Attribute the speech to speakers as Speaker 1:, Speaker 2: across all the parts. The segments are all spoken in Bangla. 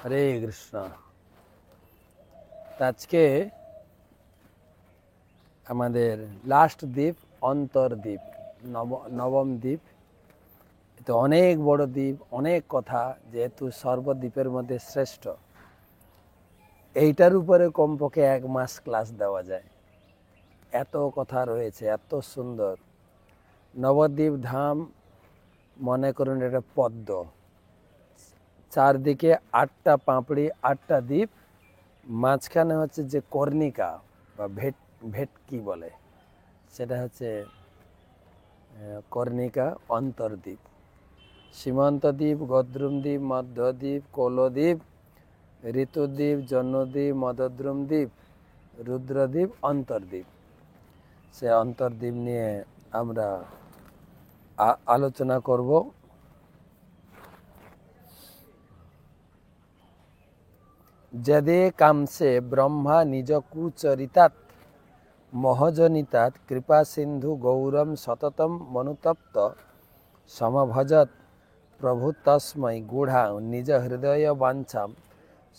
Speaker 1: হরে কৃষ্ণ। আজকে আমাদের লাস্ট দ্বীপ অন্তর্দ্বীপ, নবম দ্বীপ। তো অনেক বড় দ্বীপ, অনেক কথা, যেহেতু সর্বদ্বীপের মধ্যে শ্রেষ্ঠ। এইটার উপরে কমপক্ষে 1 মাস ক্লাস দেওয়া যায়, এত কথা রয়েছে, এত সুন্দর। নবদ্বীপ ধাম মনে করুন এটা পদ্ম, চারদিকে 8টা পাপড়ি, 8টা দ্বীপ, মাঝখানে হচ্ছে যে কর্ণিকা বা ভেটকি বলে, সেটা হচ্ছে কর্ণিকা অন্তর্দ্বীপ। সীমান্ত দ্বীপ, গদ্রুম দ্বীপ, মধ্যদ্বীপ, কৌলদ্বীপ, ঋতুদ্বীপ, জন্মদ্বীপ, মদদ্রুম দ্বীপ, রুদ্রদ্বীপ, অন্তর্দ্বীপ। সে অন্তর্দ্বীপ নিয়ে আমরা আলোচনা করব। যদে কামসে ব্রহ্মা নিজ কুচরিতাৎ মহজনিতাৎ কৃপা সিন্ধু গৌরম সততম মনুতপ্ত সমভজত প্রভু তস্मै গূঢ়া নিজ হৃদয় বাঞ্ছাম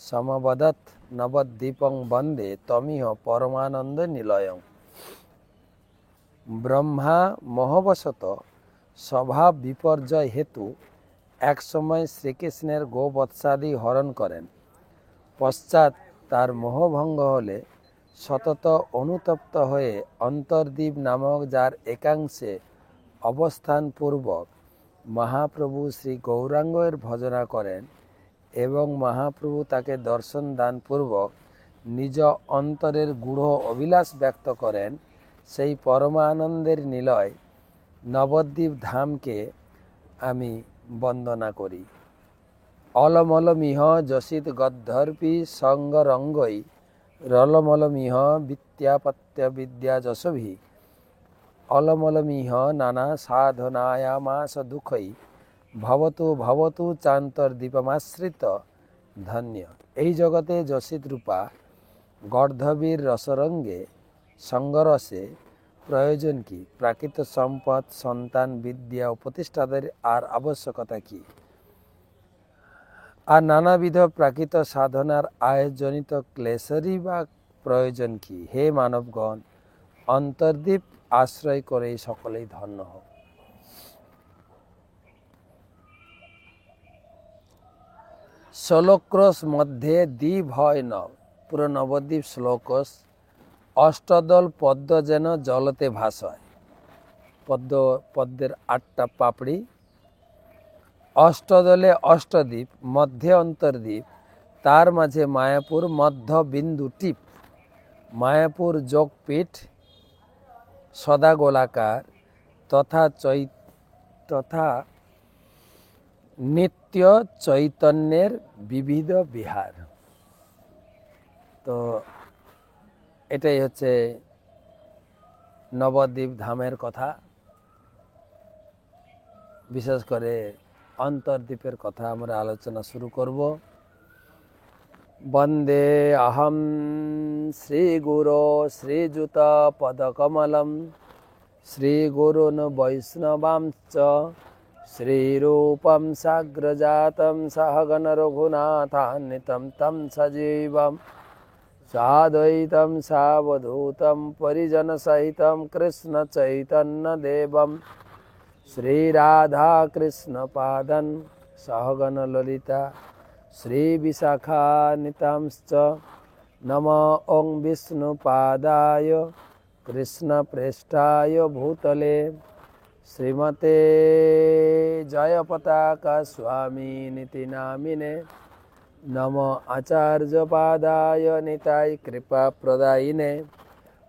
Speaker 1: সমবদত নবদ্বীপং বন্দে তমিহ পরমানন্দ নিলয়ং। ব্রহ্মা মোহবশত স্বভাব বিপর্যয় হেতু এক সময় শ্রীকৃষ্ণের গোবৎসাদি হরণ করেন। পশ্চাৎ তার মোহভঙ্গ হলে সতত অনুতপ্ত হয়ে অন্তর্দ্বীপ নামক যার একাংশে অবস্থানপূর্বক মহাপ্রভু শ্রী গৌরাঙ্গের ভজনা করেন এবং মহাপ্রভু তাকে দর্শন দানপূর্বক নিজ অন্তরের গূঢ় অভিলাষ ব্যক্ত করেন। সেই পরমানন্দের নিলয় নবদ্বীপ ধামকে আমি বন্দনা করি। অলমলমিহ যসিত গদ্ধর্পি সঙ্গরঙ্গই রলমলমিহ বিদ্যাপত্য বিদ্যা যশভি অলমলমিহ নানা সাধনায়ামাস দুঃখই ভবতু ভবতু চান্তর্দ্বীপমাশ্রিত ধন্য। এই জগতে যসিত রূপা গর্ধবীর রসরঙ্গে সঙ্গরসে প্রয়োজন কি? প্রাকৃত সম্পদ, সন্তান, বিদ্যা ও প্রতিষ্ঠাদের আর আবশ্যকতা কি? আর নানাবিধ প্রাকৃত সাধনার আয়োজনিত ক্লেশরই বা প্রয়োজন কি? হে মানবগণ, অন্তর্দ্বীপ আশ্রয় করে সকলেই ধন্য হোক। শ্লোকস মধ্যে দ্বীপ হয় নব, পুরো নবদ্বীপ শ্লোকস। অষ্টদল পদ্ম যেন জলতে ভাসয়। পদ্মের 8টা পাপড়ি, অষ্টদলে অষ্টদ্বীপ, মধ্যে অন্তর্দ্বীপ, তার মাঝে মায়াপুর মধ্য বিন্দু টিপ। মায়াপুর যোগপীঠ সদা গোলাকার তথা নিত্য চৈতন্যের বিবিধ বিহার। তো এটাই হচ্ছে নবদ্বীপ ধামের কথা, বিশেষ করে অন্তর্দ্বীপের কথা আমরা আলোচনা শুরু করব। বন্দে অহম শ্রীগুরো শ্রীযুত পদকমলম শ্রীগুরুন বৈষ্ণবাংশ্চ শ্রীরূপম সাগ্রজাতম সহগণ রঘুনাথান্বিতম তম সজীবম সাদ্বৈতম সাবধূতম পরিজন সহিতম কৃষ্ণ চৈতন্য দেবম শ্রীরাধা কৃষ্ণ পাদন সহগণ ললিতা শ্রী বিশাখানিতাংশ্চ নমো ওং বিষ্ণুপাদায় কৃষ্ণপ্রেষ্ঠায় ভূতলে শ্রীমতে জয়পতাকা স্বামিনিতি নামিনে নমো আচার্যপাদায় নিতাই কৃপাপ্রদায়িনে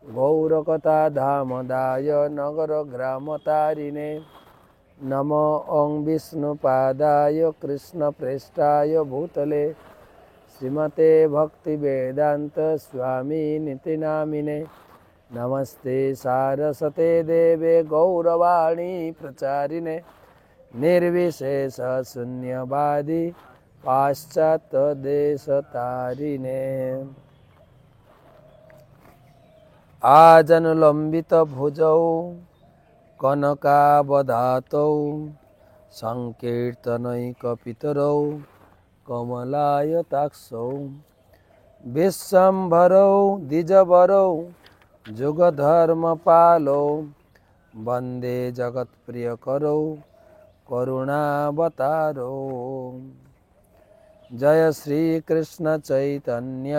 Speaker 1: গৌরকথা ধামদায় নগর গ্রামতারিণে নমো ওং বিষ্ণুপাদায় কৃষ্ণপ্রেষ্ঠায় ভূতলে শ্রীমতে ভক্তিবেদান্ত স্বামিনিতি নামিনে নমস্তে সারস্বতে দেবে গৌরবাণী প্রচারিণে নির্বিশেষ শূন্যবাদী পাশ্চাত্য দেশতারিণে আজনুলম্বিত ভুজৌ কনকাবদাতৌ সংকীর্তনৈকপিতরৌ कमलायताक्षौ विश्वम्भरौ द्विजवरौ जुगधर्मपालौ वन्दे जगत्प्रियकरौ करुणावतारो। जय श्री कृष्ण चैतन्य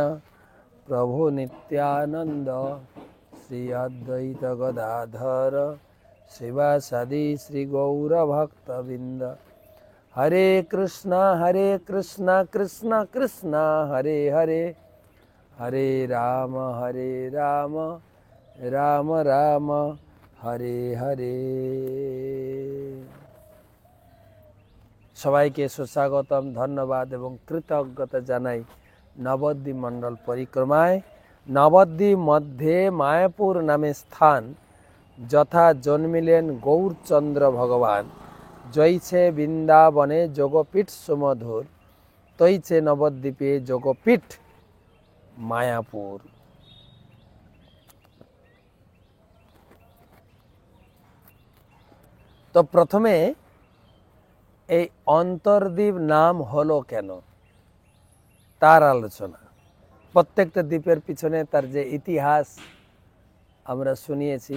Speaker 1: प्रभु नित्यानंद श्री अद्वैत गदाधर शिवासादि श्री गौर भक्तबिंद। हरे कृष्णा कृष्णा कृष्णा हरे हरे, हरे राम राम राम हरे हरे। সবাইকে সুস্বাগতম, ধন্যবাদ এবং কৃতজ্ঞতা জানাই নবদ্বীপ মণ্ডল পরিক্রমায়। নবদ্বীপ মধ্যে মায়াপুর নামে স্থান, যথা জন্মিলেন গৌরচন্দ্র ভগবান। জৈছে বৃন্দাবনে যোগপীঠ সুমধুর, তৈছে নবদ্বীপে যোগপীঠ মায়াপুর। তো প্রথমে এই অন্তর্দ্বীপ নাম হলো কেন তার আলোচনা। প্রত্যেকটা দ্বীপের পিছনে তার যে ইতিহাস আমরা শুনিয়েছি,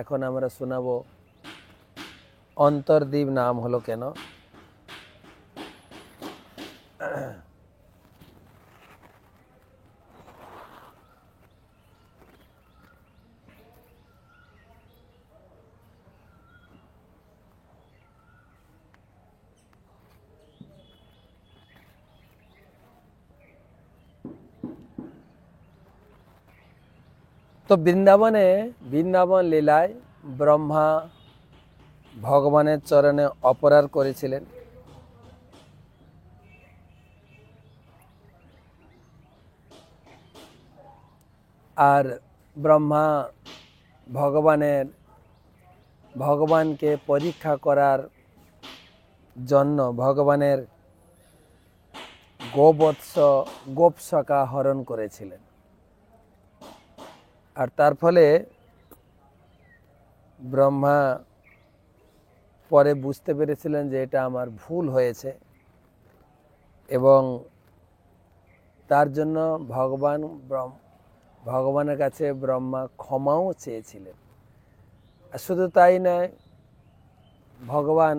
Speaker 1: এখন আমরা শোনাবো অন্তর্দ্বীপ নাম হলো কেন। তো বৃন্দাবন লীলায় ব্রহ্মা ভগবানের চরণে অপরাধ করেছিলেন। আর ব্রহ্মা ভগবানকে পরীক্ষা করার জন্য ভগবানের গোপসখা হরণ করেছিলেন। আর তার ফলে ব্রহ্মা পরে বুঝতে পেরেছিলেন যে এটা আমার ভুল হয়েছে, এবং তার জন্য ভগবানের কাছে ব্রহ্মা ক্ষমাও চেয়েছিলেন। আর শুধু তাই নয়, ভগবান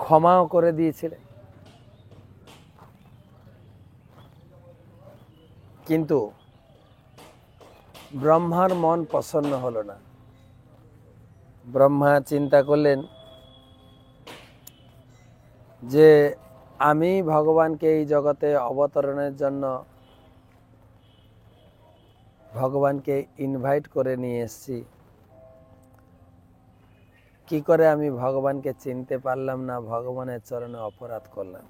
Speaker 1: ক্ষমাও করে দিয়েছিলেন। কিন্তু ব্রহ্মার মন প্রসন্ন হলো না। ব্রহ্মা চিন্তা করলেন যে আমি ভগবানকে এই জগতে অবতরণের জন্য ভগবানকে ইনভাইট করে নিয়ে এসেছি, কি করে আমি ভগবানকে চিনতে পারলাম না, ভগবানের চরণে অপরাধ করলাম।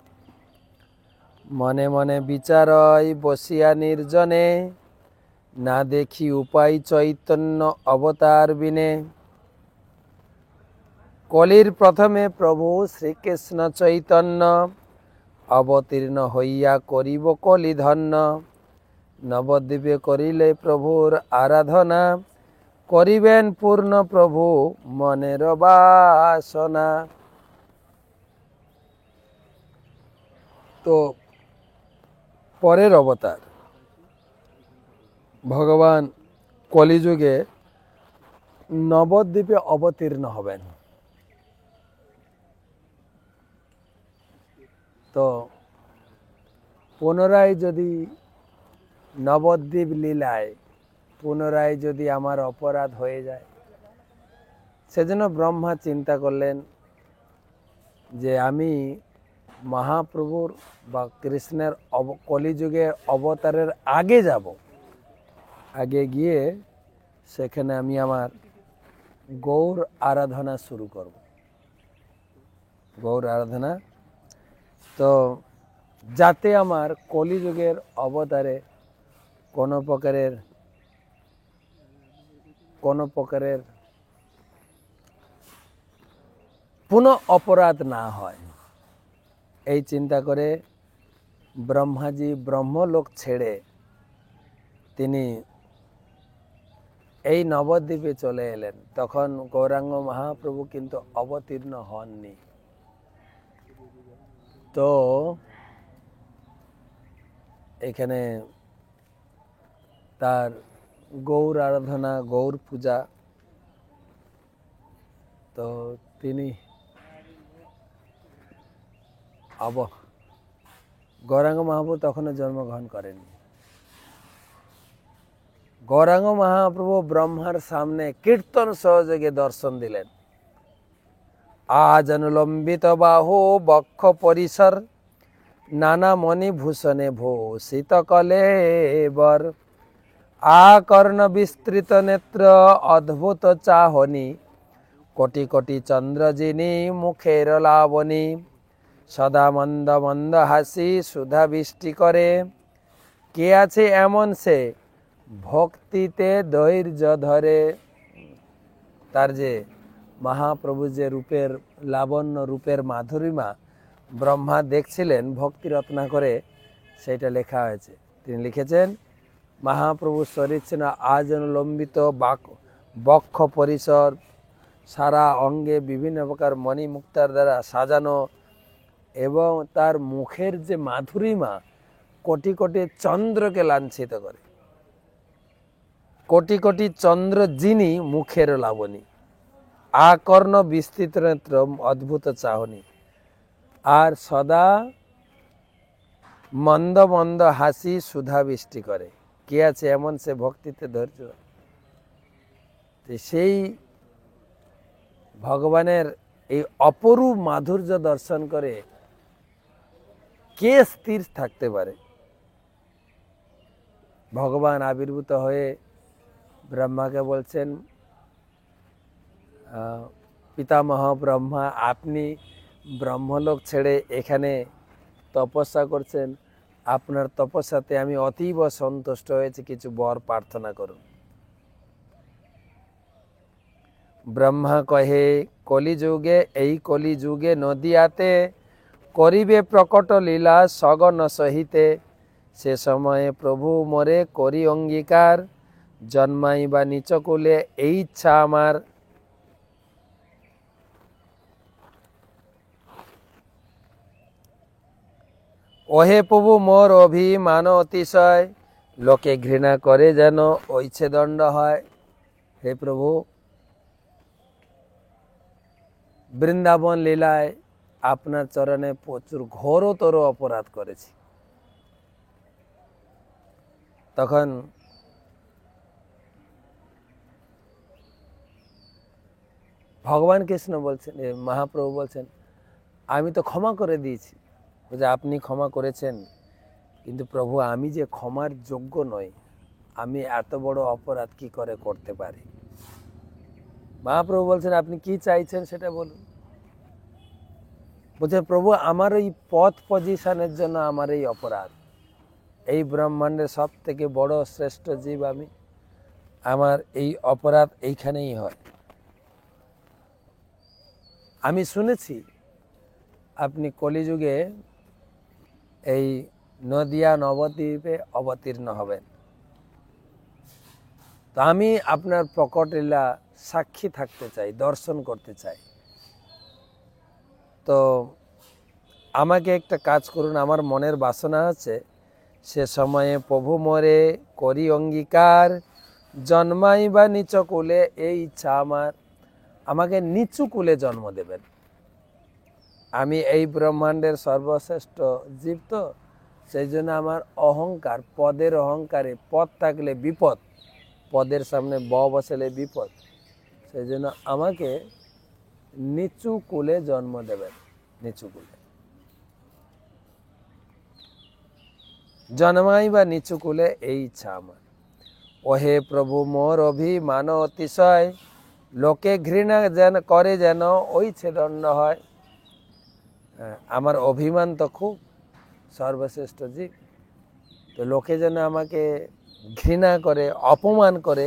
Speaker 1: মনে মনে বিচারই বসিয়া নির্জনে, না দেখি উপায় চৈতন্য অবতার বিনে। কলির প্রথমে প্রভু শ্রীকৃষ্ণ চৈতন্য, অবতীর্ণ হইয়া করিব কলি ধন্য। নবদ্বীপে করিলে প্রভুর আরাধনা, করিবেন পূর্ণ প্রভু মনের বাসনা। তো পরের অবতার ভগবান কলিযুগে নবদ্বীপে অবতীর্ণ হবেন। তো পুনরায় যদি নবদ্বীপ লীলায় পুনরায় যদি আমার অপরাধ হয়ে যায়, সেজন্য ব্রহ্মা চিন্তা করলেন যে আমি মহাপ্রভুর বা কৃষ্ণের কলিযুগে অবতারের আগে যাব, আগে গিয়ে সেখানে আমি আমার গৌর আরাধনা শুরু করব, গৌর আরাধনা। তো যাতে আমার কলিযুগের অবতারে কোনো প্রকারের পুনঃ অপরাধ না হয়, এই চিন্তা করে ব্রহ্মাজি ব্রহ্মলোক ছেড়ে তিনি এই নবদ্বীপে চলে এলেন। তখন গৌরাঙ্গ মহাপ্রভু কিন্তু অবতীর্ণ হননি। তো এখানে তার গৌর আরাধনা, গৌর পূজা, তো তিনি গৌরাঙ্গ মহাপ্রভু তখনও জন্মগ্রহণ করেননি। গৌরাঙ্গ মহাপ্রভু ব্রহ্মার সামনে কীর্তন সহযোগে দর্শন দিলেন। আজ অনুলম্বিত বাহু বক্ষ পরিসর, নানা মণিভূষণে ভূষিত কলেবর, আকর্ণ বিস্তৃত নেত্র অদ্ভুত চাহনি, কোটি কোটি চন্দ্র যিনি মুখের লাবণী, সদা মন্দ মন্দ হাসি সুধা বৃষ্টি করে, কে আছে এমন সে ভক্তিতে ধৈর্য ধরে। তার যে মহাপ্রভু যে রূপের লাবণ্য, রূপের মাধুরিমা ব্রহ্মা দেখছিলেন ভক্তি রত্না করে, সেটা লেখা হয়েছে। তিনি লিখেছেন, মহাপ্রভুর শরীর ছিল আজ অনুলম্বিত, বক্ষ পরিসর, সারা অঙ্গে বিভিন্ন প্রকার মণিমুক্তার দ্বারা সাজানো, এবং তার মুখের যে মাধুরিমা কোটি কোটি চন্দ্রকে লাঞ্ছিত করে। কোটি কোটি চন্দ্র যিনি মুখের লাবণী, আকর্ণ বিস্তৃত নেত্র অদ্ভুত চাহনি, আর সদা মন্দ মন্দ হাসি সুধা বৃষ্টি করে, কে আছে এমন সে ভক্তিতে ধৈর্য। সেই ভগবানের এই অপরূপ মাধুর্য দর্শন করে কে স্থির থাকতে পারে? ভগবান আবির্ভূত হয়ে ব্রহ্মাকে বলছেন, পিতামহ ব্রহ্মা, আপনি ব্রহ্মলোক ছেড়ে এখানে তপস্যা করছেন, আপনার তপস্যাতে আমি অতীব সন্তুষ্ট হয়েছি, কিছু বর প্রার্থনা করুন। ব্রহ্মা কহে, কলিযুগে, এই কলিযুগে নদিয়াতে করিবে প্রকট লীলা সগন সহিতে, সে সময়ে প্রভু মোরে করি অঙ্গীকার, জন্মাইবা নিচকুলে এই ইচ্ছা আমার। ওহে প্রভু মোর অভিমান অতিশয়, লোকে ঘৃণা করে যেন ঐছে দণ্ড হয়। হে প্রভু, বৃন্দাবন লীলায় আপনার চরণে প্রচুর ঘোরতর অপরাধ করেছি। তখন ভগবান কৃষ্ণ বলছেন, মহাপ্রভু বলছেন, আমি তো ক্ষমা করে দিয়েছি। যে আপনি ক্ষমা করেছেন, কিন্তু প্রভু আমি যে ক্ষমার যোগ্য নই, আমি এত বড় অপরাধ কি করে করতে পারি? মহাপ্রভু বলছেন, আপনি কি চাইছেন সেটা বলুন। বলছে, প্রভু আমার এই পথ পজিশনের জন্য আমার এই অপরাধ, এই ব্রহ্মাণ্ডের সব থেকে বড় শ্রেষ্ঠ জীব আমি, আমার এই অপরাধ এইখানেই হয়। আমি শুনেছি আপনি কলিযুগে এই নদিয়া নবদ্বীপে অবতীর্ণ হবেন, তো আমি আপনার প্রকট লীলা সাক্ষী থাকতে চাই, দর্শন করতে চাই। তো আমাকে একটা কাজ করুন, আমার মনের বাসনা আছে, সে সময়ে প্রভু মোরে করি অঙ্গীকার, জন্মাই বা নিচ কুলে এই ইচ্ছা আমার। আমাকে নিচু কুলে জন্ম দেবেন। আমি এই ব্রহ্মাণ্ডের সর্বশ্রেষ্ঠ জীব, তো সেই জন্য আমার অহংকার, পদের অহংকারে, পদ থাকলে বিপদ, পদের সামনে বসলে বিপদ, সেই জন্য আমাকে নিচু কুলে জন্ম দেবেন। নিচু কুলে জন্মাই বা নিচু কুলে এই ইচ্ছা আমার। ওহে প্রভু মোর অভিমান অতিশয়, লোকে ঘৃণা যেন করে যেন ঐছে দণ্ড হয়। আমার অভিমান তো খুব, সর্বশ্রেষ্ঠ জীব, তো লোকে যেন আমাকে ঘৃণা করে, অপমান করে,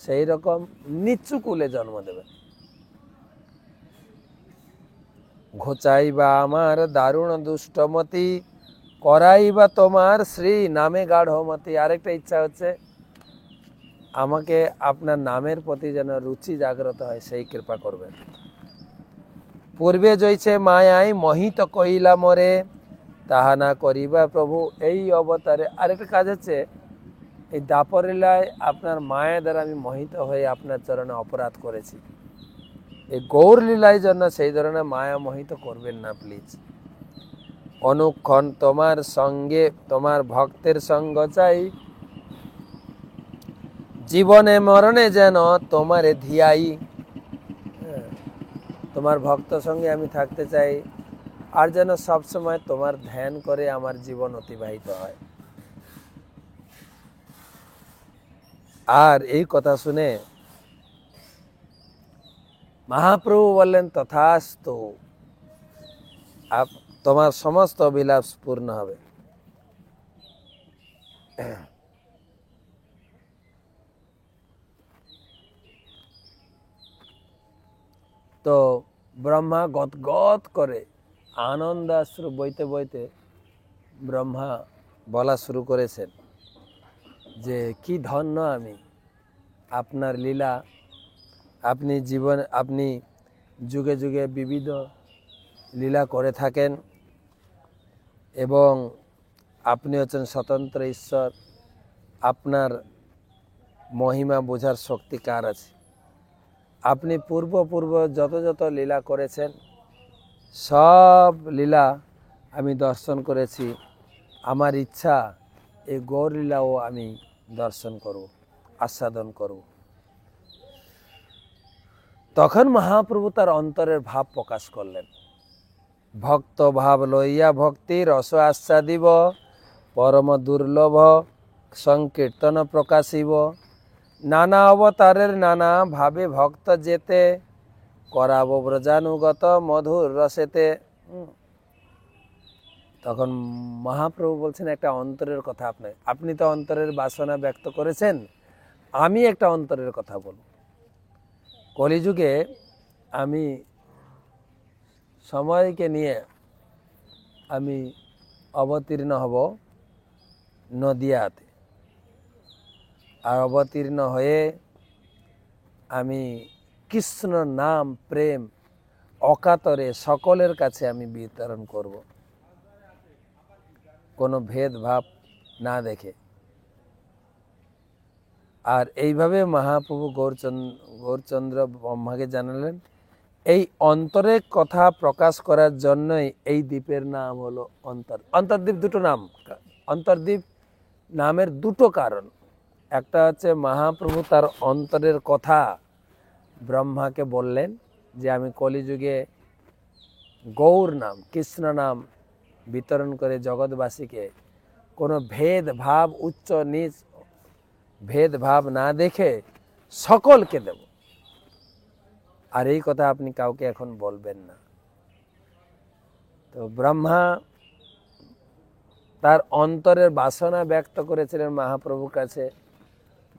Speaker 1: সেই রকম নিচু কুলে জন্ম দেবে। ঘোচাইবা আমার দারুণ দুষ্টমতি, করাইবা তোমার শ্রী নামে গাঢ়মতি। আরেকটা ইচ্ছা হচ্ছে, আমাকে আপনার নামের প্রতি যেন রুচি জাগ্রত হয়, সেই কৃপা করবেন। পূর্বে জৈছে মায়ায় মোহিত কইলা মরে, তাহা না করিবা প্রভু এই অবতারে। আরেকটা কাজ হচ্ছে, এই দাপর লীলায় আপনার মায়া দ্বারা আমি মোহিত হয়ে আপনার চরণে অপরাধ করেছি। এই গৌর লীলায় জন্য সেই ধরনের মায়া মোহিত করবেন না প্লিজ। অনুক্ষণ তোমার সঙ্গে তোমার ভক্তের সঙ্গ চাই, জীবনে মরণে যেন তোমারে ধিয়াই। তোমার ভক্ত সঙ্গে আমি থাকতে চাই, আর যেন সবসময় তোমার ধ্যান করে আমার জীবন অতিবাহিত হয়। আর এই কথা শুনে মহাপ্রভু বললেন, তথাস্তু, তোমার সমস্ত অভিলাষ পূর্ণ হবে। তো ব্রহ্মা গদগদ করে আনন্দাশ্রু বইতে বইতে ব্রহ্মা বলা শুরু করেছেন যে কি ধন্য আমি, আপনার লীলা, আপনি যুগে যুগে বিবিধ লীলা করে থাকেন এবং আপনি হচ্ছেন স্বতন্ত্র ঈশ্বর। আপনার মহিমা বোঝার শক্তি কার আছে? আপনি পূর্ব যত যত লীলা করেছেন সব লীলা আমি দর্শন করেছি। আমার ইচ্ছা এই গৌর লীলাও আমি দর্শন করব, আস্বাদন করব। তখন মহাপ্রভু তার অন্তরের ভাব প্রকাশ করলেন। ভক্ত ভাব লইয়া ভক্তি রস আস্বাদিব, পরম দুর্লভ সংকীর্তন প্রকাশিব, নানা অবতারের নানা ভাবে ভক্ত যেতে, করাব ব্রজানুগত মধুর রসেতে। তখন মহাপ্রভু বলছেন একটা অন্তরের কথা। আপনি তো অন্তরের বাসনা ব্যক্ত করেছেন, আমি একটা অন্তরের কথা বলব। কলিযুগে আমি সময়কে নিয়ে আমি অবতীর্ণ হব নদিয়াতে, আর অবতীর্ণ হয়ে আমি কৃষ্ণ নাম প্রেম অকাতরে সকলের কাছে আমি বিতরণ করব, কোনো ভেদভাব না দেখে। আর এইভাবে মহাপ্রভু গৌরচন্দ্র ব্রহ্মাকে জানালেন। এই অন্তরের কথা প্রকাশ করার জন্যই এই দ্বীপের নাম হলো অন্তর্দ্বীপ। দুটো নাম, অন্তর্দ্বীপ নামের দুটো কারণ। একটা হচ্ছে মহাপ্রভু তার অন্তরের কথা ব্রহ্মাকে বললেন যে আমি কলিযুগে গৌর নাম কৃষ্ণ নাম বিতরণ করে জগৎবাসীকে কোনো ভেদভাব উচ্চ নিচ ভেদভাব না দেখে সকলকে দেব, আর এই কথা আপনি কাউকে এখন বলবেন না। তো ব্রহ্মা তার অন্তরের বাসনা ব্যক্ত করেছিলেন মহাপ্রভুর কাছে।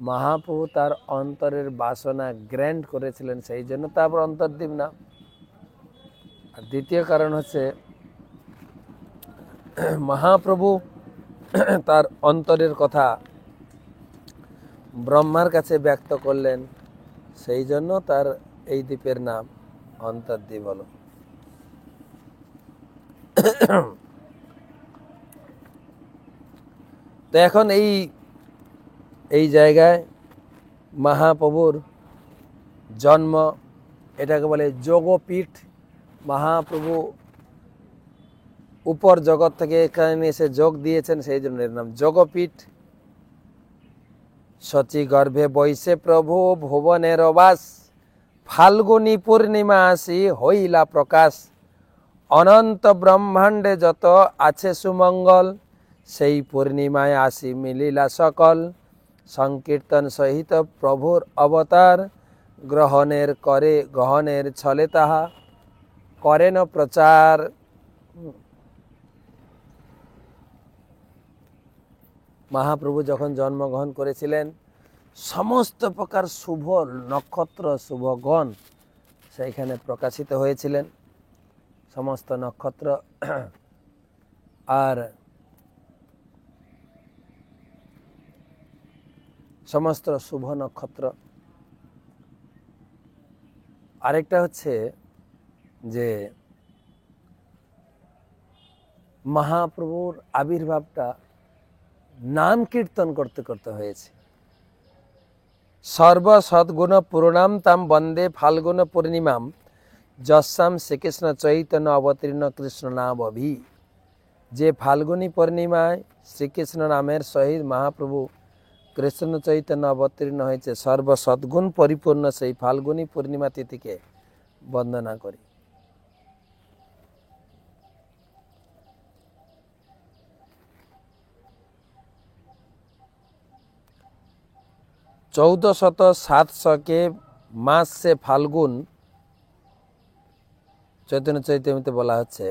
Speaker 1: মহাপ্রভু তার অন্তরের বাসনা গ্র্যান্ট করেছিলেন, সেই জন্য তারপর অন্তর্দ্বীপ নাম। আর দ্বিতীয় কারণ হচ্ছে মহাপ্রভু তার অন্তরের কথা ব্রহ্মার কাছে ব্যক্ত করলেন, সেই জন্য তার এই দ্বীপের নাম অন্তর্দ্বীপ হলো। তো এখন এই জায়গায় মহাপ্রভুর জন্ম, এটাকে বলে যোগপীঠ। মহাপ্রভু উপর জগৎ থেকে এখানে এসে যোগ দিয়েছেন, সেই জন্য এর নাম যোগপীঠ। শচী গর্ভে বৈশে প্রভু ভুবনের বাস, ফাল্গুনী পূর্ণিমা আসি হইলা প্রকাশ, অনন্ত ব্রহ্মাণ্ডে যত আছে সুমঙ্গল, সেই পূর্ণিমায় আসি মিলিলা সকল, সংকীর্তন সহিত প্রভুর অবতার, গ্রহণের ছলে তাহা করেন প্রচার। মহাপ্রভু যখন জন্মগ্রহণ করেছিলেন সমস্ত প্রকার শুভ নক্ষত্র শুভগণ সেইখানে প্রকাশিত হয়েছিলেন, সমস্ত নক্ষত্র। আর সমস্ত শুভ নক্ষত্র। আরেকটা হচ্ছে যে মহাপ্রভুর আবির্ভাবটা নাম কীর্তন করতে করতে হয়েছে। সর্ব সদ্গুণ পূর্ণাম তাম বন্দে ফাল্গুন পূর্ণিমাম যস্যাম শ্রীকৃষ্ণ চৈতন্য অবতীর্ণ কৃষ্ণ নাম অভি। যে ফাল্গুনী পূর্ণিমায় শ্রীকৃষ্ণ নামের সহিত মহাপ্রভু কৃষ্ণ চৈতন্য অবতীর্ণ হয়েছে, সর্ব সদ্গুণ পরিপূর্ণ সেই ফাল্গুনী পূর্ণিমা তিথিকে বন্দনা করি। 1407 के मास से फाल्गुन চৈতন্য চৈতন্যতে বলা হচ্ছে,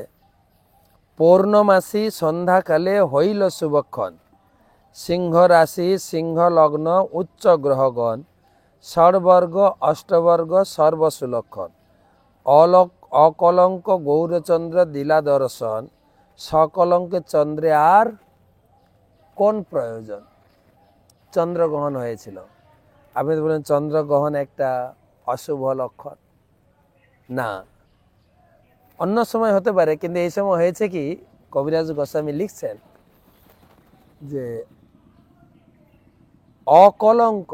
Speaker 1: পৌর্ণমাসী সন্ধ্যাকালে হইল শুভক্ষণ, সিংহ রাশি সিংহ লগ্ন উচ্চ গ্রহগণ, ষড়বর্গ অষ্টবর্গ সর্বসুলক্ষণ, অকলঙ্ক গৌরচন্দ্র দিলা দর্শন, সকলঙ্কে চন্দ্রে আর কোন প্রয়োজন। চন্দ্রগ্রহণ হয়েছিল। আপনি তো বলেন চন্দ্রগ্রহণ একটা অশুভ লক্ষণ, না, অন্য সময় হতে পারে, কিন্তু এই সময় হয়েছে কি, কবিরাজ গোস্বামী লিখছেন যে অকলঙ্ক।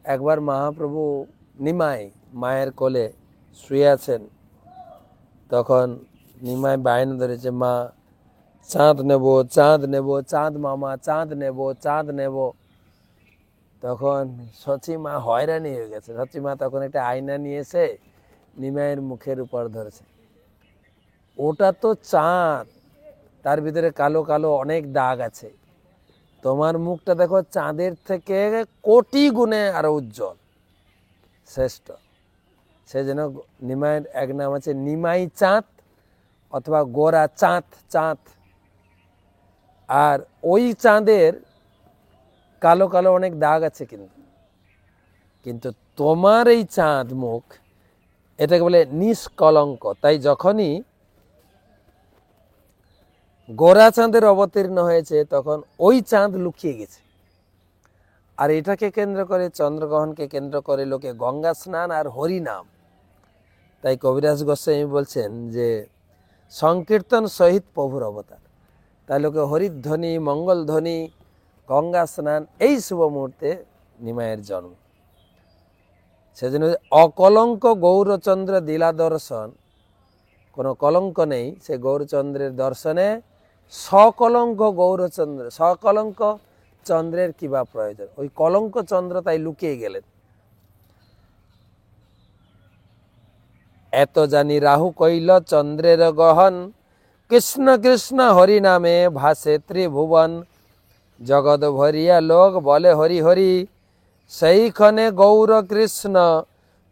Speaker 1: একবার মহাপ্রভু নিমাই মায়ের কোলে শুয়ে আছেন, তখন নিমাই বায়না ধরেছে, মা চাঁদ নেব, চাঁদ নেব, চাঁদ মামা চাঁদ নেব, চাঁদ নেব। তখন সচিমা হয়রানি হয়ে গেছে। সচিমা তখন একটা আয়না নিয়ে এসে নিমাইয়ের মুখের উপর ধরেছে। ওটা তো চাঁদ, তার ভিতরে কালো কালো অনেক দাগ আছে, তোমার মুখটা দেখো চাঁদের থেকে কোটি গুণে আরো উজ্জ্বল, শ্রেষ্ঠ। সে যেন নিমাইয়ের এক নাম আছে নিমাই চাঁদ অথবা গোরা চাঁদ চাঁদ। আর ওই চাঁদের কালো কালো অনেক দাগ আছে, কিন্তু তোমার এই চাঁদ মুখ, এটাকে বলে নিষ্কলঙ্ক। তাই যখনই গোরা চাঁদের অবতীর্ণ হয়েছে তখন ওই চাঁদ লুকিয়ে গেছে। আর এটাকে কেন্দ্র করে, চন্দ্রগ্রহণকে কেন্দ্র করে লোকে গঙ্গা স্নান আর হরিনাম। তাই কবিরাজ গোস্বামী বলছেন যে সংকীর্তন সহিত প্রভুর অবতার। তাই লোকে হরিধ্বনি, মঙ্গলধ্বনি, গঙ্গা স্নান, এই শুভ মুহূর্তে নিমাইয়ের জন্ম। সেজন্য অকলঙ্ক গৌরচন্দ্র দিলা দর্শন, কোনো কলঙ্ক নেই সে গৌরচন্দ্রের দর্শনে। সকলঙ্ক গৌরচন্দ্র, সকলঙ্ক চন্দ্রের কি বা প্রয়োজন, ওই কলঙ্ক চন্দ্র তাই লুকিয়ে গেলেন। এত জানি রাহু কইল চন্দ্রের গহন, কৃষ্ণ কৃষ্ণ হরি নামে ভাসে ত্রিভুবন, জগৎ ভরিয়া লোক বলে হরি হরি, সেইখানে গৌর কৃষ্ণ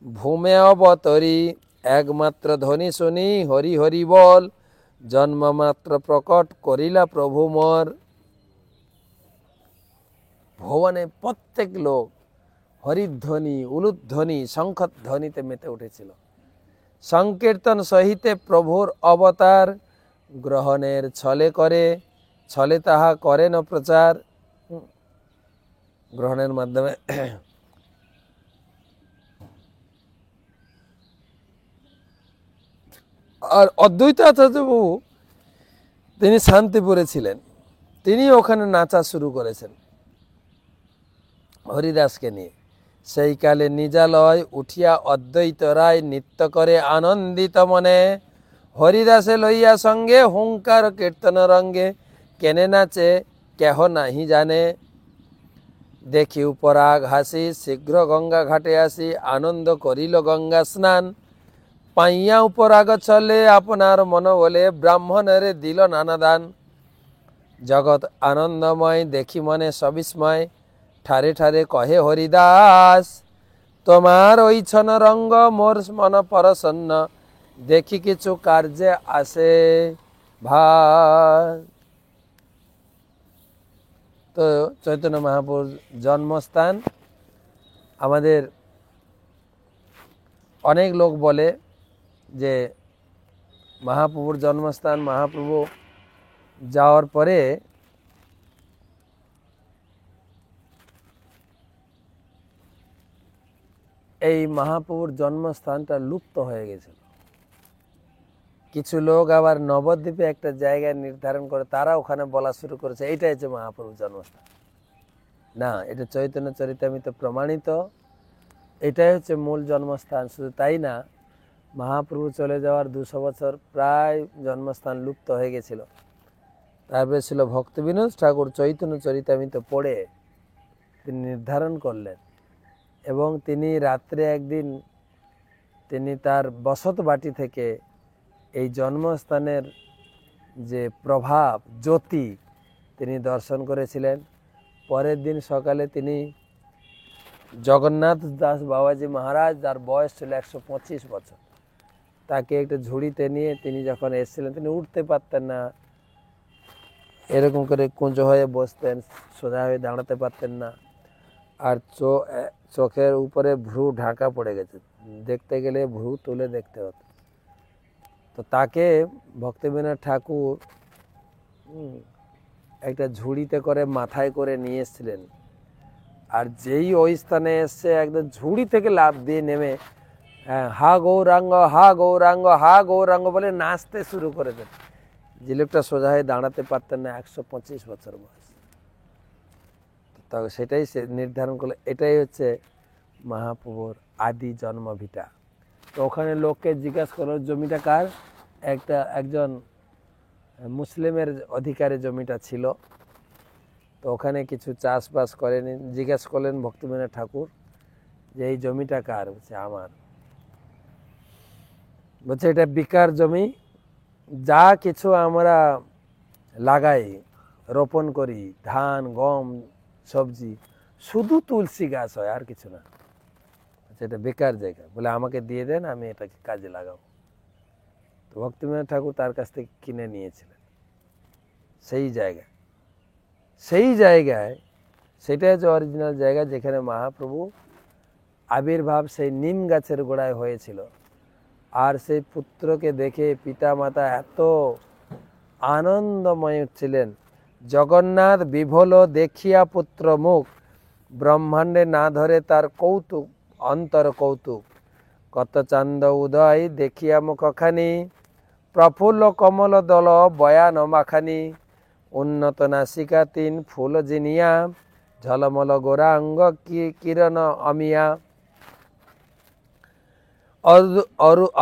Speaker 1: ভূমে অবতরি, একমাত্র ধ্বনি শুনি হরি হরি বল, জন্ম মাত্র প্রকট করিলা প্রভু মোর। ভুবনে প্রত্যেক লোক হরিধ্বনি, উলুধ্বনি, শঙ্খধ্বনিতে মেতে উঠেছিল। সংকীর্তন সহিতে প্রভুর অবতার, গ্রহণের ছলে করে, ছলে তাহা করেন প্রচার। গ্রহণের মাধ্যমে আর অদ্বৈত আচার্য বাবু তিনি শান্তিপুরে ছিলেন, তিনি ওখানে নাচা শুরু করেছেন হরিদাসকে নিয়ে। সেই কালে নিজালয় উঠিয়া অদ্বৈত রায় নৃত্য করে আনন্দিত মনে, হরিদাসে লইয়া সঙ্গে হুঙ্কার কীর্তন রঙ্গে, কেনে নাচে কেহ নাহি জানে। দেখি উপরাগ হাসি শীঘ্র গঙ্গা ঘাটে আসি, আনন্দ করিল গঙ্গা স্নান, পাইয়া উপরাগ চলে আপনার মন বলে, ব্রাহ্মণের দিল নানা দান। জগৎ আনন্দময় দেখি মনে সবিস্ময়, ঠারে ঠারে কহে হরিদাস, তোমার ওই ছন রঙ্গ মোর মন পরসন্ন, দেখি কিছু কার্যে আসে ভাস। তো চৈতন্য মহাপ্রভুর জন্মস্থান, আমাদের অনেক লোক বলে যে মহাপ্রভুর জন্মস্থান, মহাপ্রভু যাওয়ার পরে এই মহাপ্রভুর জন্মস্থানটা লুপ্ত হয়ে গেছিল। কিছু লোক আবার নবদ্বীপে একটা জায়গা নির্ধারণ করে, তারা ওখানে বলা শুরু করেছে এটাই হচ্ছে মহাপ্রভুর জন্মস্থান। না, এটা চৈতন্য চরিতামৃতে প্রমাণিত, এটাই হচ্ছে মূল জন্মস্থান। শুধু তাই না, মহাপ্রভু চলে যাওয়ার 200 বছর প্রায় জন্মস্থান লুপ্ত হয়ে গেছিল। তারপরে ছিল ভক্তবিনোদ ঠাকুর চৈতন্য চরিতামৃত পড়ে তিনি নির্ধারণ করলেন, এবং তিনি রাত্রে একদিন তিনি তার বসত বাটি থেকে এই জন্মস্থানের যে প্রভাব জ্যোতি তিনি দর্শন করেছিলেন। পরের দিন সকালে তিনি জগন্নাথ দাস বাবাজি মহারাজ, যার বয়স ছিল 125 বছর, তাকে একটা ঝুড়িতে নিয়ে তিনি যখন এসেছিলেন, তিনি উঠতে পারতেন না, এরকম করে কুঁজো হয়ে বসতেন, সোজা হয়ে দাঁড়াতে পারতেন না, আর চোখের উপরে ভ্রু ঢাকা পড়ে গেছে, দেখতে গেলে ভ্রু তুলে দেখতে হতো। তো তাকে ভক্তিবিনোদ ঠাকুর একটা ঝুড়িতে করে মাথায় করে নিয়ে এসেছিলেন, আর যেই ওই স্থানে এসছে একদম ঝুড়ি থেকে লাফ দিয়ে নেমে হা গৌরাঙ্গ হা গৌরাঙ্গ হা গৌরাঙ্গ বলে নাচতে শুরু করে দেন। যে লোকটা সোজা হয়ে দাঁড়াতে পারতেন না, 125 বছর বয়স। তবে সেটাই সে নির্ধারণ করলো, এটাই হচ্ছে মহাপ্রভুর আদি জন্মভিটা। তো ওখানে লোককে জিজ্ঞাসা করলো জমিটা কার, একজন মুসলিমের অধিকারে জমিটা ছিল। তো ওখানে কিছু চাষবাস করেনি, জিজ্ঞাসা করলেন ভক্তিবিনোদ ঠাকুর যে এই জমিটা কার, বলছে আমার। বলছে এটা বিকার জমি, যা কিছু আমরা লাগাই রোপণ করি, ধান গম সবজি, শুধু তুলসী গাছ হয় আর কিছু না। এটা বেকার জায়গা, বলে আমাকে দিয়ে দেন, আমি এটাকে কাজে লাগাবো। তো ভক্তিবিনোদ ঠাকুর তার কাছ থেকে কিনে নিয়েছিলেন সেই জায়গায়। সেটা হচ্ছে অরিজিনাল জায়গা যেখানে মহাপ্রভু আবির্ভাব সেই নিম গাছের গোড়ায় হয়েছিল। আর সেই পুত্রকে দেখে পিতা মাতা এত আনন্দময় ছিলেন, জগন্নাথ বিভোল দেখিয়া পুত্র মুখ, ব্রহ্মাণ্ডে না ধরে তার কৌতুক অন্তর কৌতুক, কত চান্দ উদয় দেখিয়া মুখখানি, প্রফুল্ল কমল দল বয়ান মাখানি, উন্নত নাসিকা তিন ফুল জিনিয়া, ঝলমল গোরাঙ্গ কিরণ অমিয়া,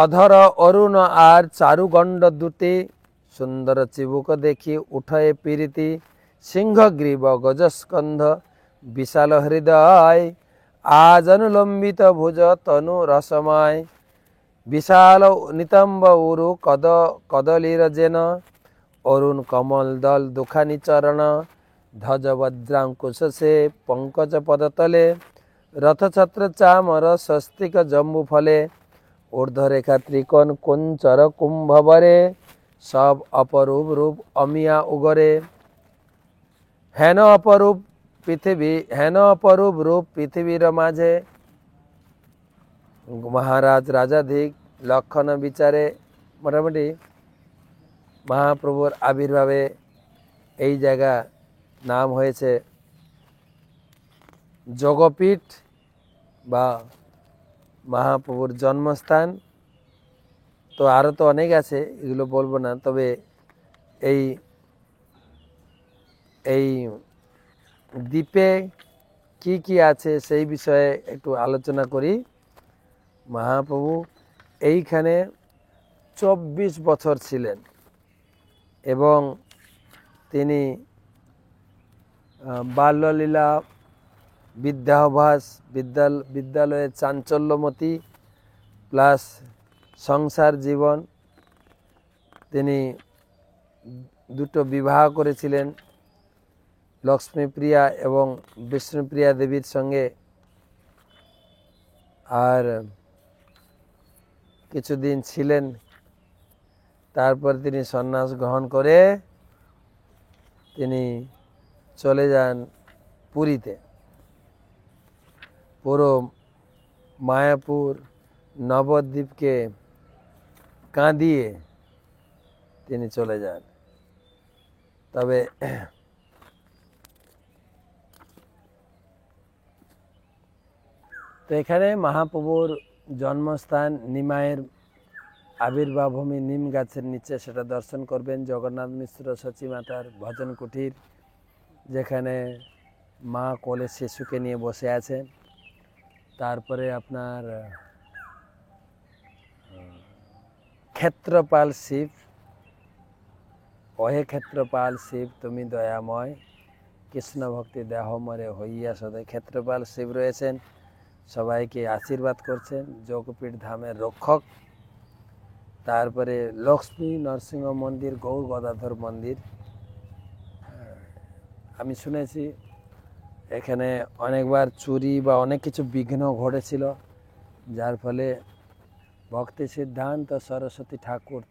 Speaker 1: অধর অরুণ আর চারুগণ্ড দুটি, সুন্দর চিবুক দেখি উঠয়ে প্রীতি, সিংহগ্রীব গজস্কন্ধ বিশাল হৃদয়, আজ অনুলম্বিত ভুজ তনু রসময়, বিশাল নিতম্ব উরু কদলীর যেন, অরুণ কমল দল দুখানি চরণ, ধ্বজ বজ্রাঙ্কুশ সে পঙ্কজ পদতলে, রথছত্র চামর স্বস্তিক জম্বু ফলে, ঊর্ধ্বরেখা ত্রিকোণ কুঞ্চর কুম্ভবরে, সব অপরূপ রূপ অমিয়া উগরে, হেন অপরূপ রূপ পৃথিবীর মাঝে, মহারাজ রাজাধিক লক্ষণ বিচারে। মোটামুটি মহাপ্রভুর আবির্ভাবে এই জায়গা নাম হয়েছে যোগপীঠ বা মহাপ্রভুর জন্মস্থান। তো আরও তো অনেক আছে, এগুলো বলবো না, তবে এই দ্বীপে কি কি আছে সেই বিষয়ে একটু আলোচনা করি। মহাপ্রভু এইখানে 24 বছর ছিলেন, এবং তিনি বাল্যলীলা, বিদ্যাভ্যাস, বিদ্যালয়ের চাঞ্চল্যমতি প্লাস সংসার জীবন, তিনি দুটো বিবাহ করেছিলেন, লক্ষ্মীপ্রিয়া এবং বিষ্ণুপ্রিয়া দেবীর সঙ্গে। আর কিছুদিন ছিলেন, তারপর তিনি সন্ন্যাস গ্রহণ করে তিনি চলে যান পুরীতে। পুরো মায়াপুর নবদ্বীপকে কাঁদিয়ে তিনি চলে যান। তবে তো এখানে মহাপ্রভুর জন্মস্থান নিমাইয়ের আবির্ভাব ভূমি নিম গাছের নিচে, সেটা দর্শন করবেন। জগন্নাথ মিশ্র সচী মাতার ভজন কুটির, যেখানে মা কোলে শিশুকে নিয়ে বসে আছেন। তারপরে আপনার ক্ষেত্রপাল শিব, অহে ক্ষেত্রপাল শিব তুমি দয়াময়, কৃষ্ণ ভক্তি দেহ মরে হইয়া সদয়। ক্ষেত্রপাল শিব রয়েছেন, সবাইকে আশীর্বাদ করছেন, যোগপীঠ ধামের রক্ষক। তারপরে লক্ষ্মী নরসিংহ মন্দির, গৌর গদাধর মন্দির। আমি শুনেছি এখানে অনেকবার চুরি বা অনেক কিছু বিঘ্ন ঘটেছিল, যার ফলে ভক্তি সিদ্ধান্ত সরস্বতী ঠাকুর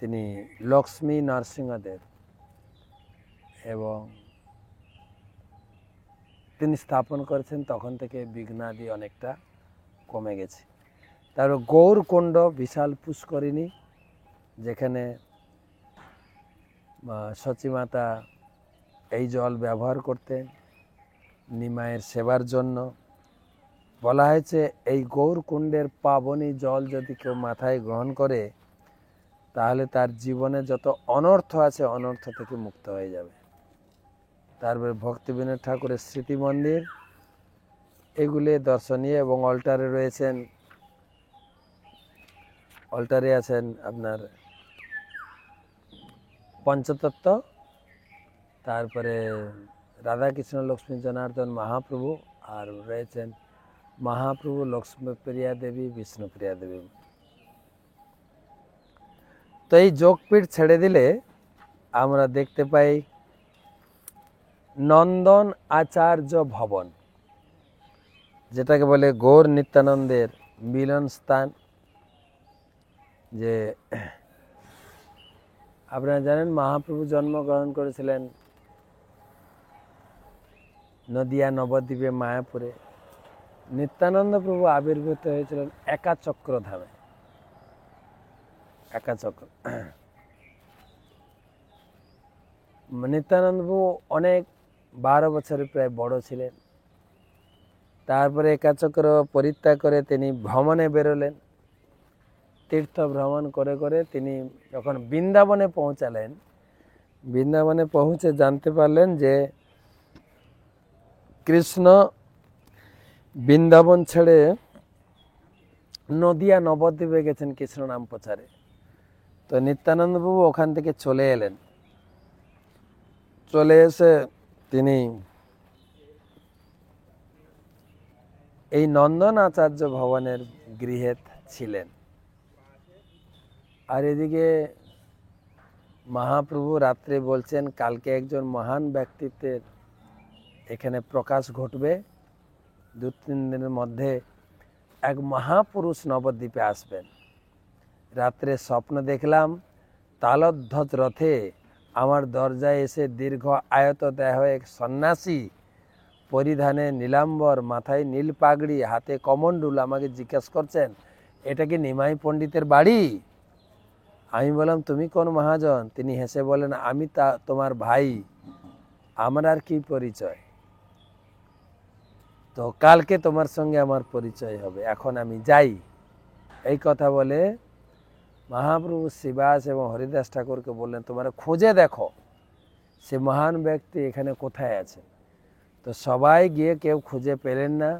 Speaker 1: তিনি লক্ষ্মী নরসিংহদেব এবং তিনি স্থাপন করেছেন। তখন থেকে বিঘ্নাদি অনেকটা কমে গেছে। তারপর গৌরকুণ্ড, বিশাল পুষ্করিণী, যেখানে সচীমাতা এই জল ব্যবহার করতেন নিমায়ের সেবার জন্য। বলা হয়েছে এই গৌরকুণ্ডের পাবনী জল যদি কেউ মাথায় গ্রহণ করে, তাহলে তার জীবনে যত অনর্থ আছে অনর্থ থেকে মুক্ত হয়ে যাবে। তারপরে ভক্তিবিনোদ ঠাকুরের স্মৃতি মন্দির, এগুলি দর্শনীয়। এবং অল্টারে আছেন আপনার পঞ্চতত্ত্ব, তারপরে রাধাকৃষ্ণ লক্ষ্মী জনার্দন মহাপ্রভু, আর রয়েছেন মহাপ্রভু লক্ষ্মীপ্রিয়া দেবী, বিষ্ণুপ্রিয়া দেবী। তো এই যোগপীঠ ছেড়ে দিলে আমরা দেখতে পাই নন্দন আচার্য ভবন, যেটাকে বলে গৌর নিত্যানন্দের মিলন স্থান। যে আপনারা জানেন মহাপ্রভু জন্মগ্রহণ করেছিলেন নদিয়া নবদ্বীপে মায়াপুরে। নিত্যানন্দ প্রভু আবির্ভূত হয়েছিলেন একাচক্র ধামে। একাচক্র নিত্যানন্দ প্রভু অনেক 12 বছরের প্রায় বড় ছিলেন। তারপরে একাচক্র পরিত্যাগ করে তিনি ভ্রমণে বেরোলেন। তীর্থ ভ্রমণ করে করে তিনি যখন বৃন্দাবনে পৌঁছালেন, বৃন্দাবনে পৌঁছে জানতে পারলেন যে কৃষ্ণ বৃন্দাবন ছেড়ে নদিয়া নবদ্বীপে গেছেন কৃষ্ণ নাম প্রচারে। তো নিত্যানন্দ প্রভু ওখান থেকে চলে এলেন। চলে এসে তিনি এই নন্দন আচার্য ভবনের গৃহে ছিলেন। আর এদিকে মহাপ্রভু রাত্রে বলছেন কালকে একজন মহান ব্যক্তিত্বের এখানে প্রকাশ ঘটবে, 2-3 দিনের মধ্যে এক মহাপুরুষ নবদ্বীপে আসবেন। রাত্রে স্বপ্ন দেখলাম তালধ্বজ রথে আমার দরজায় এসে দীর্ঘ আয়ত দেহ এক সন্ন্যাসী, পরিধানে নীলাম্বর, মাথায় নীল পাগড়ি, হাতে কমণ্ডুল আমাকে জিজ্ঞাসা করছেন এটা কি নিমাই পণ্ডিতের বাড়ি? আমি বললাম তুমি কোন মহাজন? তিনি হেসে বলেন আমি তোমার ভাই, আমার আর কি পরিচয়, তো কালকে তোমার সঙ্গে আমার পরিচয় হবে, এখন আমি যাই। এই কথা বলে মহাপ্রভু শ্রীবাস এবং হরিদাস ঠাকুরকে বললেন তোমরা খুঁজে দেখো সে মহান ব্যক্তি এখানে কোথায় আছে। তো সবাই গিয়ে কেউ খুঁজে পেলেন না।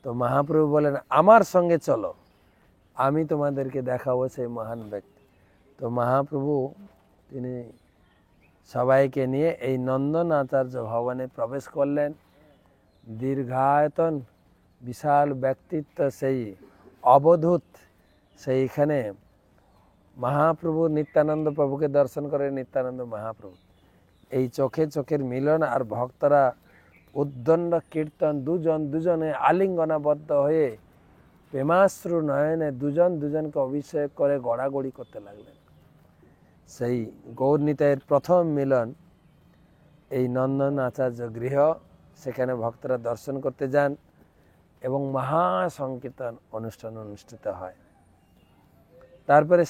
Speaker 1: তো মহাপ্রভু বলেন আমার সঙ্গে চলো, আমি তোমাদেরকে দেখাবো সেই মহান ব্যক্তি। তো মহাপ্রভু তিনি সবাইকে নিয়ে এই নন্দন আচার্য ভবনে প্রবেশ করলেন। দীর্ঘায়তন বিশাল ব্যক্তিত্ব সেই অবধূত, সেইখানে মহাপ্রভু নিত্যানন্দ প্রভুকে দর্শন করে নিত্যানন্দ মহাপ্রভু। এই চোখে চোখের মিলন আর ভক্তরা উদ্দণ্ড কীর্তন, দুজনে আলিঙ্গনাবদ্ধ হয়ে প্রেমাশ্রু নয়নে দুজনকে অভিষেক করে গড়াগড়ি করতে লাগলেন। সেই গৌরনীতায়ের প্রথম মিলন এই নন্দন আচার্য গৃহ, সেখানে ভক্তরা দর্শন করতে যান এবং মহাসংকীর্তন অনুষ্ঠান অনুষ্ঠিত হয়। তারপরে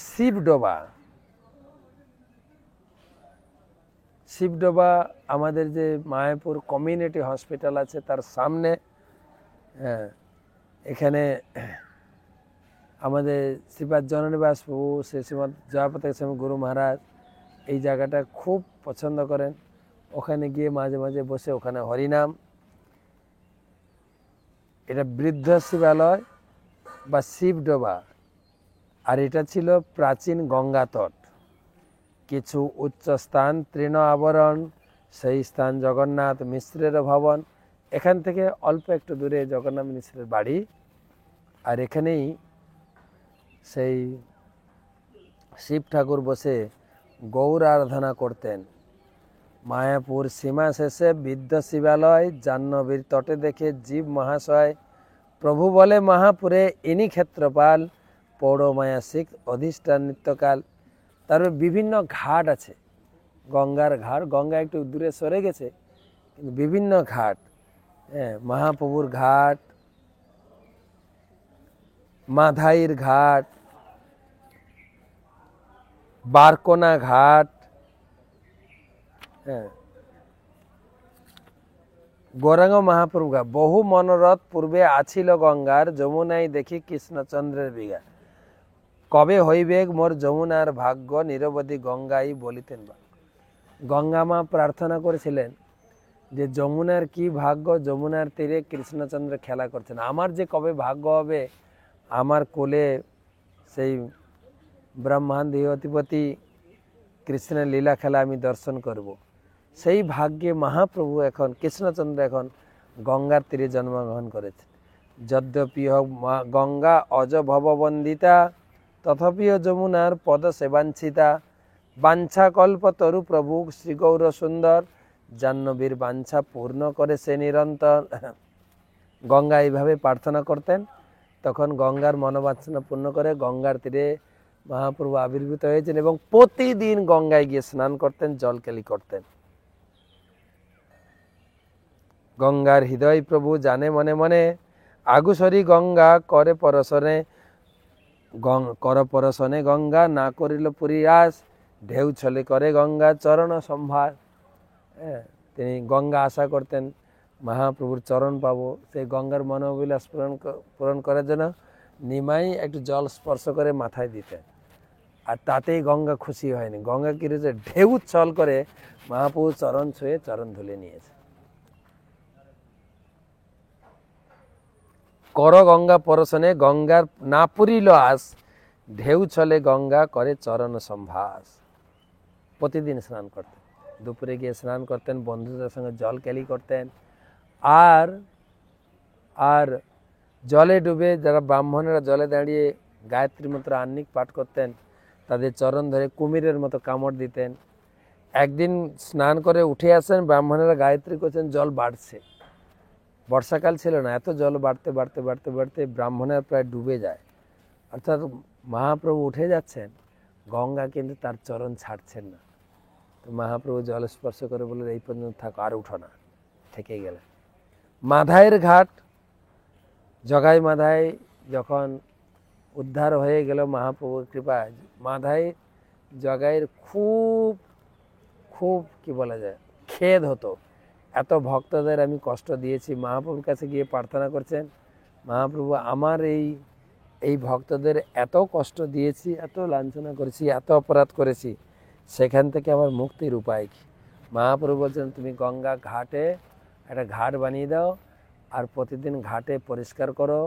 Speaker 1: শিবডোবা আমাদের যে মায়াপুর কমিউনিটি হসপিটাল আছে তার সামনে, এখানে আমাদের শ্রীপাদ জননিবাস প্রভু শ্রী শ্রীমৎ জয়পতাকা স্বামী গুরু মহারাজ এই জায়গাটা খুব পছন্দ করেন। ওখানে গিয়ে মাঝে মাঝে বসে ওখানে হরিনাম। এটা বৃদ্ধ শিবালয় বা শিবডোবা, আর এটা ছিল প্রাচীন গঙ্গা তট। কিছু উচ্চ স্থান তৃণ আবরণ, সেই স্থান জগন্নাথ মিশ্রের ভবন। এখান থেকে অল্প একটু দূরে জগন্নাথ মিশ্রের বাড়ি, আর এখানেই সেই শিব ঠাকুর বসে গৌর আরাধনা করতেন। মায়াপুর সীমা শেষে বৃদ্ধ শিবালয়, জাহ্নবীর তটে দেখে জীব মহাশয়, প্রভু বলে মহাপুরে ইনি ক্ষেত্রপাল, পৌড় মায়া শিখ অধিষ্ঠান নিত্যকাল। তারপরে বিভিন্ন ঘাট আছে, গঙ্গার ঘাট, গঙ্গা একটু দূরে সরে গেছে কিন্তু বিভিন্ন ঘাট, হ্যাঁ, মহাপ্রভুর ঘাট, মাধাইর ঘাট, বারকোনা ঘাট, হ্যাঁ, গৌরাঙ্গ মহাপ্রভু ঘাট। বহু মনোরথ পূর্বে আছিল গঙ্গার, যমুনাই দেখি কৃষ্ণচন্দ্রের বিঘা। কবে হইবেগ মোর যমুনার ভাগ্য, নিরবধি গঙ্গাই বলিতেন বা। গঙ্গা মা প্রার্থনা করেছিলেন যে যমুনার কি ভাগ্য, যমুনার তীরে কৃষ্ণচন্দ্র খেলা করছেন, আমার যে কবে ভাগ্য হবে আমার কোলে সেই ব্রহ্মাণ্ড অধিপতি কৃষ্ণের লীলা খেলা আমি দর্শন করব। সেই ভাগ্যে মহাপ্রভু এখন কৃষ্ণচন্দ্র এখন গঙ্গার তীরে জন্মগ্রহণ করেছেন। যদ্যপি গঙ্গা অজ ভববন্দিতা, তথাপিও যমুনার পদ সেবাঞ্ছিতা। বাঞ্ছা কল্প তরু প্রভু শ্রী গৌর সুন্দর, জাহ্নবীর বাঞ্ছা পূর্ণ করে সে নিরন্তর। গঙ্গা এইভাবে প্রার্থনা করতেন, তখন গঙ্গার মনোবাঞ্ছনা পূর্ণ করে গঙ্গার তীরে মহাপ্রভু আবির্ভূত হয়েছেন এবং প্রতিদিন গঙ্গায় গিয়ে স্নান করতেন, জলকেলি করতেন। গঙ্গার হৃদয় প্রভু জানে মনে মনে, আগুসরি গঙ্গা করে পরশনে, কর পরশনে গঙ্গা না করিল পুরিয়াস, ঢেউ ছলে করে গঙ্গা চরণ সম্ভার। হ্যাঁ, তিনি গঙ্গা আশা করতেন মহাপ্রভুর চরণ পাবো, সেই গঙ্গার মনোবিলাস পূরণ করার জন্য নিমাই একটু জল স্পর্শ করে মাথায় দিতেন, আর তাতেই গঙ্গা খুশি হয়নি। গঙ্গা কি রয়েছে, ঢেউ ছল করে মহাপ্রভু চরণ ছুঁয়ে চরণ ধুলে নিয়েছে। কর গঙ্গা পরশনে গঙ্গার না পুরিল আস, ঢেউ ছলে গঙ্গা করে চরণ সম্ভাস। প্রতিদিন স্নান করতেন, দুপুরে গিয়ে স্নান করতেন, বন্ধুদের সঙ্গে জল কেলি করতেন। আর আর জলে ডুবে যারা ব্রাহ্মণেরা জলে দাঁড়িয়ে গায়ত্রী মন্ত্র আহ্নিক পাঠ করতেন, তাদের চরণ ধরে কুমিরের মতো কামড় দিতেন। একদিন স্নান করে উঠে আসেন, ব্রাহ্মণেরা গায়ত্রী করছেন, জল বাড়ছে, বর্ষাকাল ছিল না, এত জল বাড়তে বাড়তে বাড়তে বাড়তে ব্রাহ্মণের প্রায় ডুবে যায়। অর্থাৎ মহাপ্রভু উঠে যাচ্ছেন, গঙ্গা কিন্তু তার চরণ ছাড়ছেন না। তো মহাপ্রভু জল স্পর্শ করে বলে, এই পর্যন্ত থাকো, আর উঠো না, থেকে গেলে। মাধাইয়ের ঘাট, জগাই মাধাই যখন উদ্ধার হয়ে গেল মহাপ্রভুর কৃপায়, মাধাই জগাইয়ের খুব খুব কি বলা যায় খেদ হতো, এত ভক্তদের আমি কষ্ট দিয়েছি। মহাপ্রভুর কাছে গিয়ে প্রার্থনা করছেন, মহাপ্রভু আমার এই ভক্তদের এত কষ্ট দিয়েছি, এত লাঞ্ছনা করেছি, এত অপরাধ করেছি, সেখান থেকে আমার মুক্তির উপায় কি? মহাপ্রভু বলছেন, তুমি গঙ্গা ঘাটে একটা ঘাট বানিয়ে দাও, আর প্রতিদিন ঘাটে পরিষ্কার করো,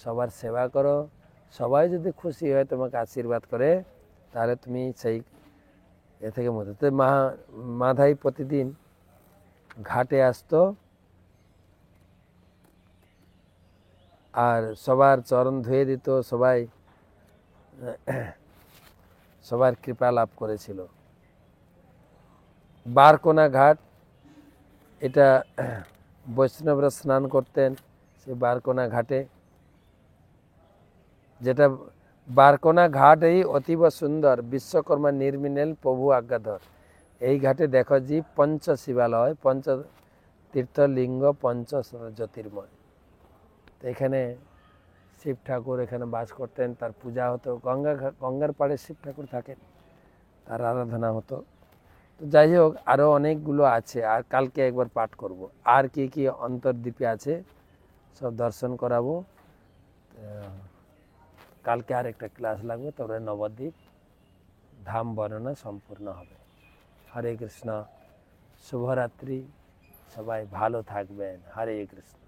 Speaker 1: সবার সেবা করো, সবাই যদি খুশি হয় তোমাকে আশীর্বাদ করে, তাহলে তুমি সেই এ থেকে মতো। তো মাধাই প্রতিদিন ঘাটে আসতো আর সবার চরণ ধুয়ে দিত, সবার কৃপা লাভ করেছিল। বারকোনা ঘাট, এটা বৈষ্ণবরা স্নান করতেন সেই বারকোনা ঘাটে, যেটা বারকোনা ঘাট এই অতীব সুন্দর, বিশ্বকর্মা নির্মিনেল প্রভু আজ্ঞাধর। এই ঘাটে দেখো জি পঞ্চ শিবালয়, পঞ্চ তীর্থলিঙ্গ, পঞ্চ জ্যোতির্ময়। তো এখানে শিব ঠাকুর এখানে বাস করতেন, তার পূজা হতো। গঙ্গার পাড়ে শিব ঠাকুর থাকেন, তার আরাধনা হতো। তো যাই হোক, আরও অনেকগুলো আছে, আর কালকে একবার পাঠ করব। আর কি কি অন্তর্দ্বীপে আছে সব দর্শন করাবো। কালকে আরেকটা ক্লাস লাগবে, তবে নবদ্বীপ ধাম বর্ণনা সম্পূর্ণ হবে। হরে কৃষ্ণ, শুভরাত্রি, সবাই ভালো থাকবেন। হরে কৃষ্ণ।